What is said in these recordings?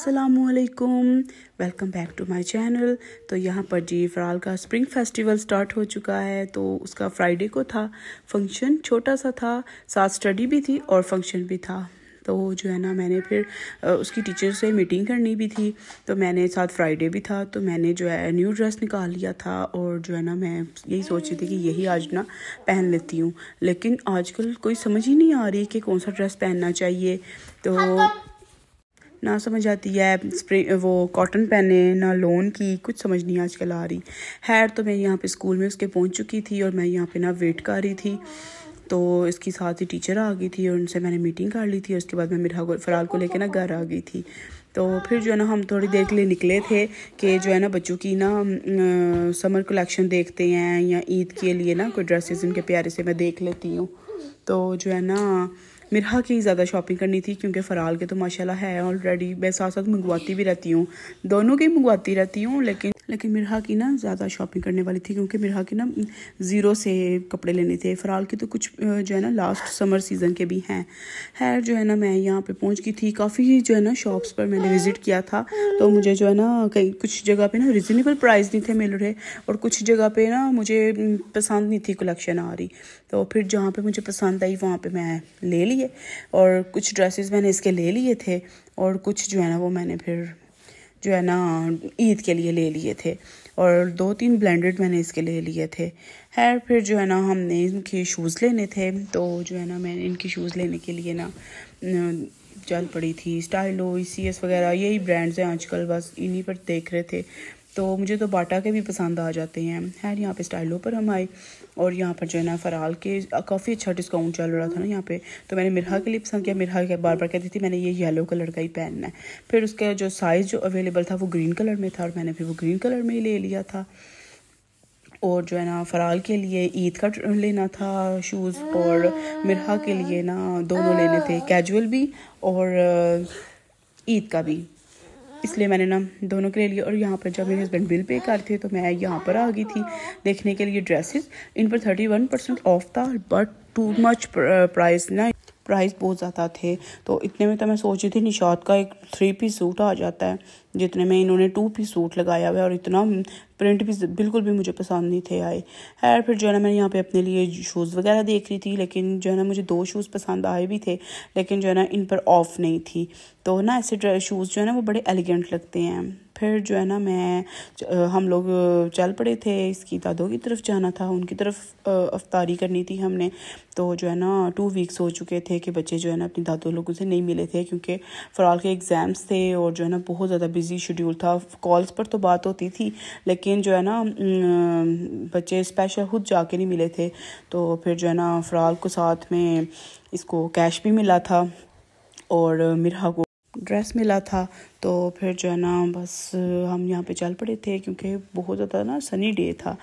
अस्सलामुअलैकुम, welcome back to my channel. तो यहाँ पर जी फ़राल का स्प्रिंग फेस्टिवल स्टार्ट हो चुका है। तो उसका फ्राइडे को था फंक्शन, छोटा सा था, साथ स्टडी भी थी और फंक्शन भी था। तो जो है ना मैंने फिर उसकी टीचर से मीटिंग करनी भी थी, तो मैंने साथ फ्राइडे भी था, तो मैंने जो है न्यू ड्रेस निकाल लिया था। और जो है ना मैं यही सोच रही थी कि यही आज ना पहन लेती हूँ, लेकिन आजकल कोई समझ ही नहीं आ रही कि कौन सा ड्रेस पहनना चाहिए। तो ना समझ आती है स्प्रिंग वो कॉटन पहने ना लोन की, कुछ समझ नहीं आजकल आ रही। खैर तो मैं यहाँ पे स्कूल में उसके पहुँच चुकी थी और मैं यहाँ पे ना वेट कर रही थी। तो इसकी साथ ही टीचर आ गई थी और उनसे मैंने मीटिंग कर ली थी। और उसके बाद मैं मेरा फ़राल को लेके ना घर आ गई थी। तो फिर जो है ना हम थोड़ी देर के लिए निकले थे कि जो है ना बच्चों की ना समर कलेक्शन देखते हैं या ईद के लिए ना कोई ड्रेसेस उनके प्यारे से मैं देख लेती हूँ। तो जो है ना मिरहा की ज़्यादा शॉपिंग करनी थी, क्योंकि फ़राल के तो माशाल्लाह है ऑलरेडी। मैं साथ साथ मंगवाती भी रहती हूँ, दोनों की मंगवाती रहती हूँ, लेकिन मिरहा की ना ज़्यादा शॉपिंग करने वाली थी, क्योंकि मिरहा की ना ज़ीरो से कपड़े लेने थे। फ़राल की तो कुछ जो है ना लास्ट समर सीज़न के भी हैं। खैर जो है ना मैं यहाँ पे पहुँच गई थी। काफ़ी जो है ना शॉप्स पर मैंने विज़िट किया था, तो मुझे जो है ना कई कुछ जगह पे ना रिजनेबल प्राइस नहीं थे मिल रहे, और कुछ जगह पे ना मुझे पसंद नहीं थी कलेक्शन आ रही। तो फिर जहाँ पे मुझे पसंद आई वहाँ पे मैं ले लिए, और कुछ ड्रेसेस मैंने इसके ले लिए थे, और कुछ जो है ना वो मैंने फिर जो है ना ईद के लिए ले लिए थे, और 2-3 ब्लेंडेड मैंने इसके ले लिए थे। खैर फिर जो है ना हमने इनके शूज़ लेने थे, तो जो है ना मैंने इनके शूज़ लेने के लिए ना चल पड़ी थी। स्टाइलो, ECS वगैरह यही ब्रांड्स हैं आजकल, बस इन्हीं पर देख रहे थे। तो मुझे तो बाटा के भी पसंद आ जाते हैं। खैर यहाँ पे स्टाइलो पर हम आए, और यहाँ पर जो है ना फ़राल के काफ़ी अच्छा डिस्काउंट चल रहा था ना यहाँ पे। तो मैंने मिरहा के लिए पसंद किया। मिरहा के बार बार कहती थी मैंने ये येलो कलर का ही पहनना है। फिर उसका जो साइज़ जो अवेलेबल था वो ग्रीन कलर में था, और मैंने फिर वो ग्रीन कलर में ही ले लिया था। और जो है ना फ़राल के लिए ईद का लेना था शूज़, और मिरहा के लिए ना दोनों लेने थे, कैजुअल भी और ईद का भी, इसलिए मैंने ना दोनों के लिए लिया। और यहाँ पर जब मेरे हस्बैंड बिल पे कर थे, तो मैं यहाँ पर आ गई थी देखने के लिए ड्रेसेस। इन पर 31% ऑफ था, बट टू मच प्राइस बहुत ज़्यादा थे। तो इतने में तो मैं सोच रही थी निशात का एक 3 पीस सूट आ जाता है, जितने में इन्होंने 2 पीस सूट लगाया हुआ है, और इतना प्रिंट भी बिल्कुल भी मुझे पसंद नहीं थे आए। खैर फिर जो है ना मैं यहाँ पे अपने लिए शूज़ वगैरह देख रही थी, लेकिन जो है ना मुझे 2 शूज़ पसंद आए भी थे, लेकिन जो है ना इन पर ऑफ नहीं थी। तो ना ऐसे शूज़ जो है ना वो बड़े एलिगेंट लगते हैं। फिर जो है ना हम लोग चल पड़े थे, इसकी दादों की तरफ जाना था, उनकी तरफ अफ्तारी करनी थी हमने। तो जो है ना 2 वीक्स हो चुके थे कि बच्चे जो है ना अपनी दादों लोगों से नहीं मिले थे, क्योंकि फ़राल के एग्ज़ाम्स थे और जो है ना बहुत ज़्यादा बिजी शेड्यूल था। कॉल्स पर तो बात होती थी, लेकिन जो है ना बच्चे स्पेशल खुद जाके नहीं मिले थे। तो फिर जो है ना फ़राल को साथ में इसको कैश भी मिला था, और मिरहा को ड्रेस मिला था। तो फिर जो है ना बस हम यहाँ पे चल पड़े थे, क्योंकि बहुत ज़्यादा ना सनी डे था।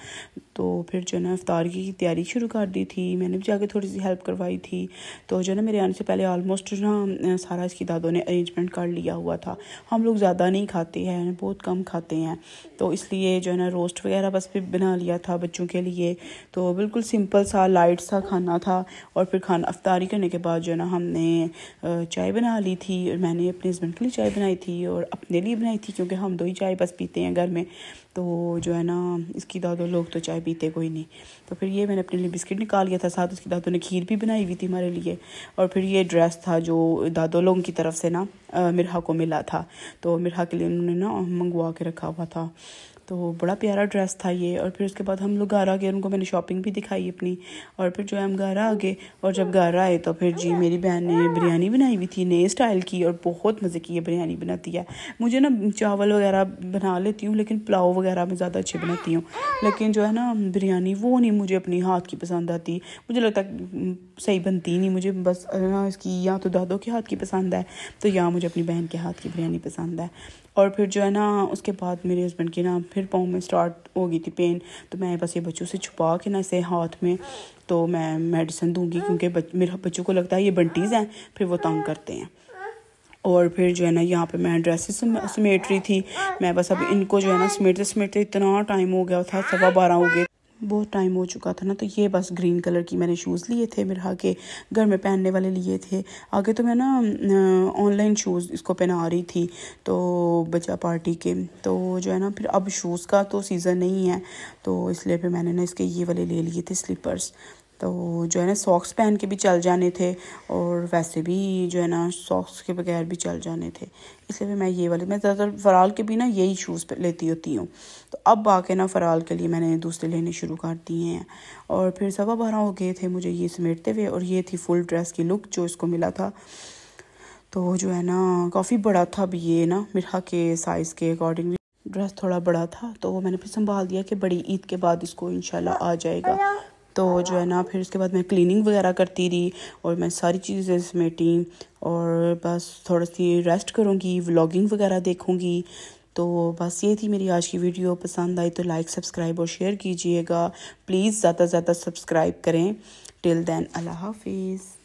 तो फिर जो है ना इफ्तार की तैयारी शुरू कर दी थी, मैंने भी जाके थोड़ी सी हेल्प करवाई थी। तो जो है ना मेरे आने से पहले ऑलमोस्ट ना सारा इसकी दादों ने अरेंजमेंट कर लिया हुआ था। हम लोग ज़्यादा नहीं खाते हैं, बहुत कम खाते हैं, तो इसलिए जो है ना रोस्ट वगैरह बस भी बना लिया था बच्चों के लिए। तो बिल्कुल सिंपल सा लाइट सा खाना था। और फिर खाना इफ्तारी करने के बाद जो है ना हमने चाय बना ली थी, और मैंने अपने हस्बैंड के लिए चाय बनाई थी और अपने लिए बनाई थी, क्योंकि हम 2 ही चाय बस पीते हैं घर में। तो जो है ना इसकी दादों लोग तो चाय पीते कोई नहीं। तो फिर ये मैंने अपने लिए बिस्किट निकाल लिया था, साथ उसकी दादों ने खीर भी बनाई हुई थी हमारे लिए। और फिर ये ड्रेस था जो दादों लोगों की तरफ से ना मिरहा को मिला था, तो मिरहा के लिए उन्होंने ना मंगवा के रखा हुआ था। तो बड़ा प्यारा ड्रेस था ये। और फिर उसके बाद हम लोग घर आ गए, उनको मैंने शॉपिंग भी दिखाई अपनी। और फिर जो है हम घर आ गए, और जब घर आए तो फिर जी मेरी बहन ने बिरयानी बनाई हुई थी नए स्टाइल की, और बहुत मज़े की ये बिरयानी बनाती है। मुझे ना चावल वगैरह बना लेती हूँ, लेकिन पुलाव वगैरह मैं ज़्यादा अच्छे बनाती हूँ, लेकिन जो है ना बिरयानी वो नहीं मुझे अपनी हाथ की पसंद आती। मुझे लगता है सही बनती नहीं, मुझे बस ना इसकी या तो दादों के हाथ की पसंद है, तो या मुझे अपनी बहन के हाथ की बिरयानी पसंद है। और फिर जो है ना उसके बाद मेरे हस्बैंड की ना फिर पाँव में स्टार्ट हो गई थी पेन। तो मैं बस ये बच्चों से छुपा के ना इसे हाथ में तो मैं मेडिसिन दूंगी, क्योंकि मेरे बच्चों को लगता है ये बंटीज़ हैं, फिर वो तंग करते हैं। और फिर जो है ना यहाँ पे मैं ड्रेसेस समेट रही थी। मैं बस अब इनको जो है ना समेटते समेटते इतना टाइम हो गया था, 12:15 हो गए। बहुत टाइम हो चुका था ना। तो ये बस ग्रीन कलर की मैंने शूज़ लिए थे, मेरे के घर में पहनने वाले लिए थे। आगे तो मैं ना ऑनलाइन शूज़ इसको पहना रही थी तो बच्चा पार्टी के, तो जो है ना फिर अब शूज़ का तो सीज़न नहीं है, तो इसलिए फिर मैंने ना इसके ये वाले ले लिए थे स्लीपर्स। तो जो है ना सॉक्स पहन के भी चल जाने थे और वैसे भी जो है ना सॉक्स के बगैर भी चल जाने थे, इसलिए मैं ये वाले, मैं ज़्यादातर फ़राल के भी ना यही शूज़ लेती होती हूँ। तो अब आके ना फ़राल के लिए मैंने दूसरे लेने शुरू कर दिए हैं। और फिर 12:15 हो गए थे मुझे ये समेटते हुए, और ये थी फुल ड्रेस की लुक जो इसको मिला था। तो जो है ना काफ़ी बड़ा था भी ये ना, मिठा के साइज़ के अकॉर्डिंग ड्रेस थोड़ा बड़ा था, तो वो मैंने फिर संभाल दिया कि बड़ी ईद के बाद इसको इंशाल्लाह आ जाएगा। तो जो है ना फिर उसके बाद मैं क्लीनिंग वगैरह करती रही और मैं सारी चीज़ें समेटी और बस थोड़ी सी रेस्ट करूँगी, व्लॉगिंग वगैरह देखूँगी। तो बस ये थी मेरी आज की वीडियो। पसंद आई तो लाइक, सब्सक्राइब और शेयर कीजिएगा प्लीज़, ज़्यादा से ज़्यादा सब्सक्राइब करें। टिल देन अल्लाह हाफिज़।